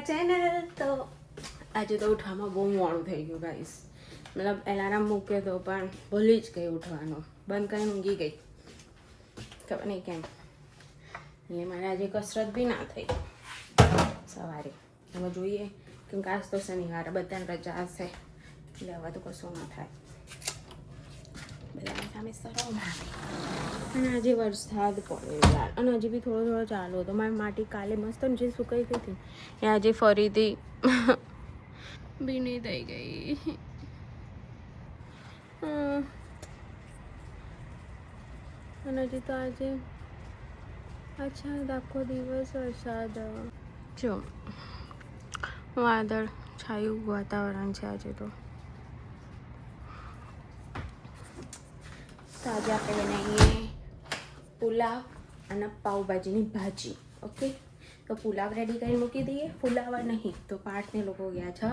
Channel. તો આજે તો ઉઠવામાં બહુ મોડું થઈ ગયું ગાઈસ. મતલબ એલાર્મ મૂક્યો તો પણ ભૂલી જ ગઈ ઉઠવાનો, બંધ કરીને ઊંઘી ગઈ, ખબર નહીં કેમ. એટલે મારે આજે કસરત બી ના થઈ સવારે. હવે જોઈએ કેમ કે આજ તો શનિવાર, બધાને રજા હશે એટલે હવે તો કશું ના થાય. બધાની સામે સરમ આવે. અને આજે વરસાદ પડ્યો યાર, અને હજી બી થોડો થોડો ચાલુ હતો. મારી માટી કાલે મસ્ત જે સુકાઈ ગઈ હતી એ આજે ફરીથી ભીની થઈ ગઈ. અને હજી તો આજે અચ્છા આખો દિવસ વરસાદ. જો વાદળ છાયું વાતાવરણ છે આજે તો. આજે આપણે બનાવીએ પુલાવ અને પાવભાજીની ભાજી. ઓકે, તો પુલાવ રેડી કરી મૂકી દઈએ. ફુલાવા નહીં તો પાઠને લોકો ગયા છે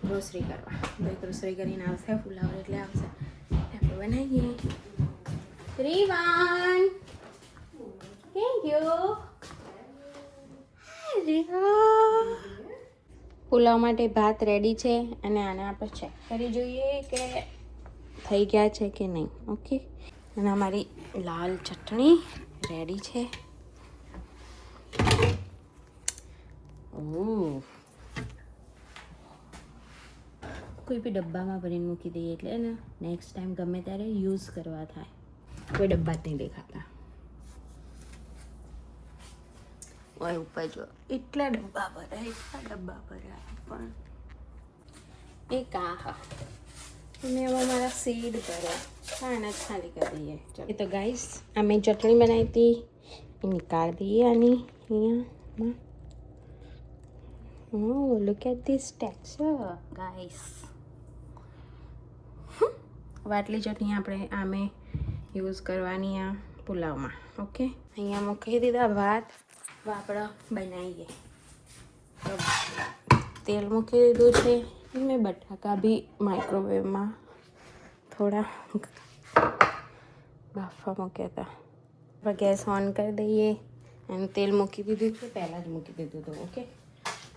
ગ્રોસરી કરવા. ભાઈ ગ્રોસરી કરીને આવશે, ફુલાવ એટલે આવશે. આપણે બનાવીએ. રીવાન થેન્ક યુ. પુલાવ માટે ભાત રેડી છે અને આને આપણે ચેક કરી જોઈએ કે થઈ ગયા છે કે નહીં. ઓકે, અને અમારી લાલ ચટણી રેડી છે. કોઈ બી ડબ્બામાં ભરીને મૂકી દઈએ એટલે ને નેક્સ્ટ ટાઈમ ગમે ત્યારે યુઝ કરવા થાય. કોઈ ડબ્બા જ નહીં દેખાતા. ઓય ઉપર જો એટલા ડબ્બા ભરાય પણ એક હા મેં હવે મારા સીડ ભર્યા ખાના જ ખાલી કરી દઈએ. એ તો ગાઈસ અમે ચટણી બનાવી હતી એ નીકાળી દઈએ આની અહીંયામાં. Oh, look at this texture, guys. વાટલી ચટણી આપણે આમે યુઝ કરવાની આ પુલાવમાં. ઓકે, અહીંયા મૂકી દીધા ભાત. આપણે બનાવીએ. તેલ મૂકી દીધું છે. મેં બટાકા બી માઇક્રોવેવમાં થોડા બાફવા મૂક્યા હતા. આપણે ગેસ ઓન કરી દઈએ અને તેલ મૂકી દીધું છે, પહેલાં જ મૂકી દીધું હતું. ઓકે,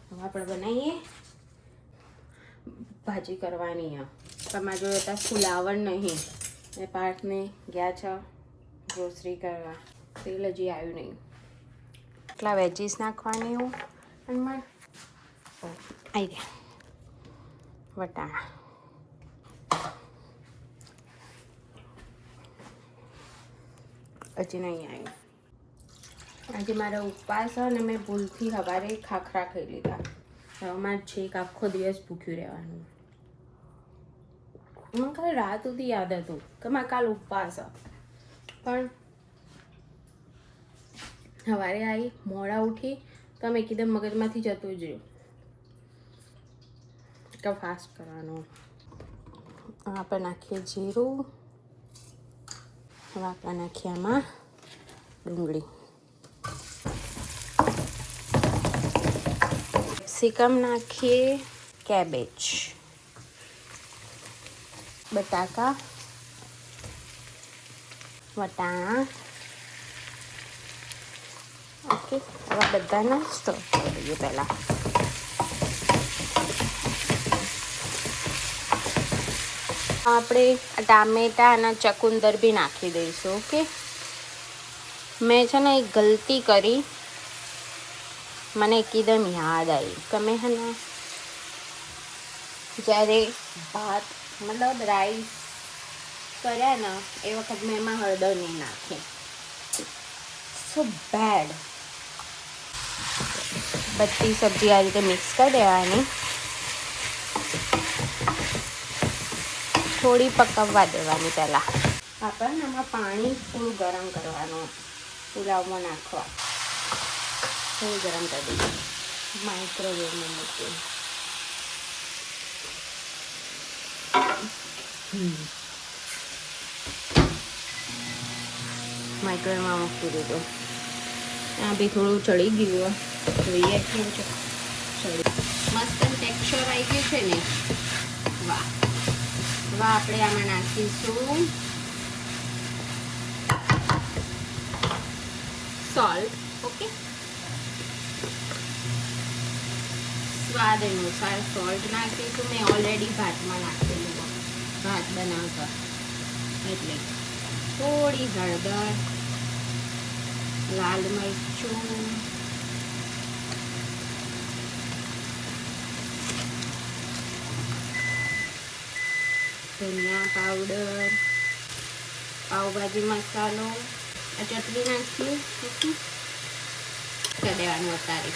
હવે આપણે બનાવીએ. ભાજી કરવાની આ તમારે જોડે હતા ફુલાવર નહીં એ પાર્ટને ગયા છે ગ્રોસરી કરવા, તેલ હજી આવ્યું નહીં. એટલા વેજીસ નાખવાની હું અને મારે આવી ગયા વટાણા. હજી નહીં આવ્યું. આજે મારો ઉપવાસ અને મેં ભૂલથી સવારે ખાખરા ખાઈ લીધા. હવે મારે છેક આખો દિવસ ભૂખ્યું રહેવાનું. મને ખાલી રાત સુધી યાદ હતું કે મારે કાલ ઉપવાસ પણ સવારે આવી મોડા ઉઠી તો અમે એકદમ મગજમાંથી જતું જ રહ્યું કે ફાસ્ટ કરવાનું. આપણે નાખીએ જીરું. હવે આપણે નાખીએ આમાં ડુંગળી. કેપ્સિકમ નાખીએ, કેબેજ, બટાકા, વટાણા. ઓકે, હવે બધાને સ્ટોર કરી દઈએ પહેલાં. આપણે ટામેટા અને ચકુંદર બી નાખી દઈશું. ઓકે, મેં છે ને એક ગલતી કરી, મને એકદમ યાદ આવી કે મેં છે ને જ્યારે ભાત મતલબ રાઈસ કર્યા ને એ વખત મેં એમાં હળદર નહીં નાખી. સો બેડ. બધી સબ્જી આ રીતે મિક્સ કરી દેવાની, થોડી પકવવા દેવાની. પહેલાં આપણને આમાં પાણી થોડું ગરમ કરવાનું, પુલાવમાં નાખવા થોડું ગરમ કરી દઈએ. માઇક્રોવેવમાં મૂકીએ. માઇક્રોવેવમાં મૂકી દીધું. આ બી થોડું ચડી ગયું. જોઈએ કેવું છે. મસ્ત ટેક્સચર આવી ગયું છે ને. વાહ વાહ. આપણે આમાં નાખીશું સોલ્ટ. ઓકે, સ્વાદ અનુસાર સોલ્ટ નાખીશું. મેં ઓલરેડી ભાતમાં નાખેલું ભાત બનાવતા, એટલે થોડી હળદર, લાલ મરચું, ધનિયા પાવડર, પાવભાજી મસાલો, આ ચટણી નાખીએ. દેવાનું અત્યારે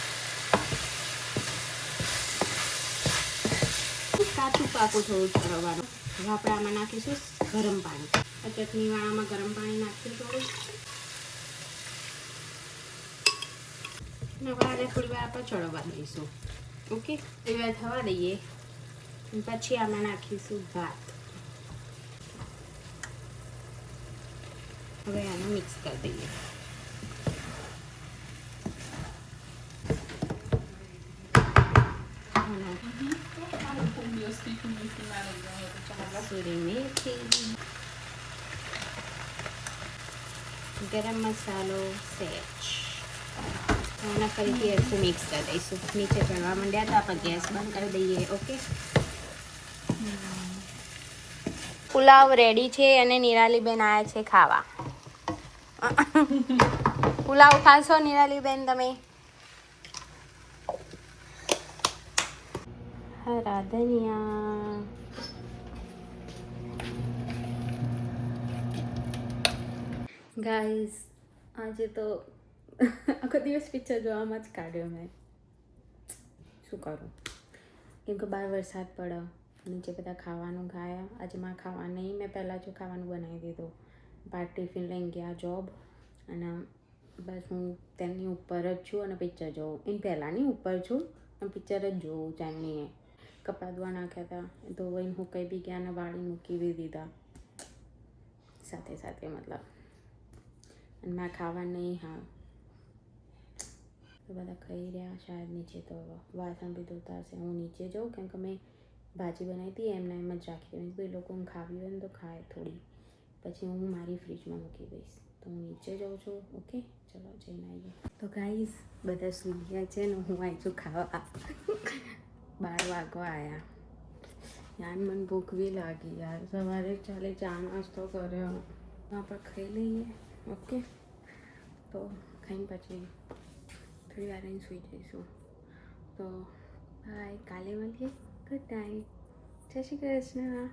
કાચું પાકું થોડું ચડવાનું. હવે આપણે આમાં નાખીશું ગરમ પાણી. આ ચટણી વાળામાં ગરમ પાણી નાખીશું થોડું. હવે આને થોડી વાર આપણે ચડવા દઈશું. ઓકે, થોડી વાર થવા દઈએ, પછી આમાં નાખીશું ભાત. હવે આને મિક્સ કરી દઈએ. કસૂરી મેથી, ગરમ મસાલો સેજ. અને ફરીથી હરખું મિક્સ કરી દઈશું. નીચે ચડવા માંડ્યા તો આપણે ગેસ બંધ કરી દઈએ. ઓકે, પુલાવ રેડી છે અને નિરાલીબેન આવ્યા છે ખાવા. પુલાવ ખાશો નિરાલીબેન તમે? રાધનિયા ગાઈસ, આજે તો આખો દિવસ પિક્ચર જોવામાં જ કાઢ્યો મેં. શું કરું, કેમ કે બહાર વરસાદ પડ્યો, નીચે બધા ખાવાનું ખાયા. આજે મારે ખાવાનું નહીં, મેં પહેલાં જો ખાવાનું બનાવી દીધું. બાર ટિફિન લઈને ગયા જોબ, અને બસ હું તેની ઉપર જ છું અને પિક્ચર જોઉં. એની પહેલાંની ઉપર છું અને પિક્ચર જ જોઉં. ચાંદની કપડાં ધોવા નાખ્યા હતા, ધોઈને હું કંઈ બી ગયા અને વાળી મૂકી બી દીધા સાથે સાથે, મતલબ. અને મારે ખાવા નહીં. હા, તો બધા ખાઈ રહ્યા શાયદ નીચે. તો વાસણ બી ધોતા હશે. હું નીચે જાઉં, કેમ કે મેં ભાજી બનાવી હતી એમને એમ જ રાખી દઉં. એ લોકોને ખાવી હોય ને તો ખાય થોડી, પછી હું મારી ફ્રીજમાં મૂકી દઈશ. તો હું નીચે જાઉં છું. ઓકે, ચલો જઈને આવીએ. તો ગાઈસ, બધા સૂઈ ગયા છે ને હું આવી છું ખાવા. 12 વાગવા આવ્યા યાર. મને ભૂખ બી લાગી યાર. સવારે ચાલે ચા નાસ્તો કર્યો, આપણે ખાઈ લઈએ. ઓકે, તો ખાઈને પછી થોડી વાર અહીં સૂઈ જઈશું. તો બાય, કાલે મળીએ. ગુડ નાઇટ, જય શ્રી કૃષ્ણ.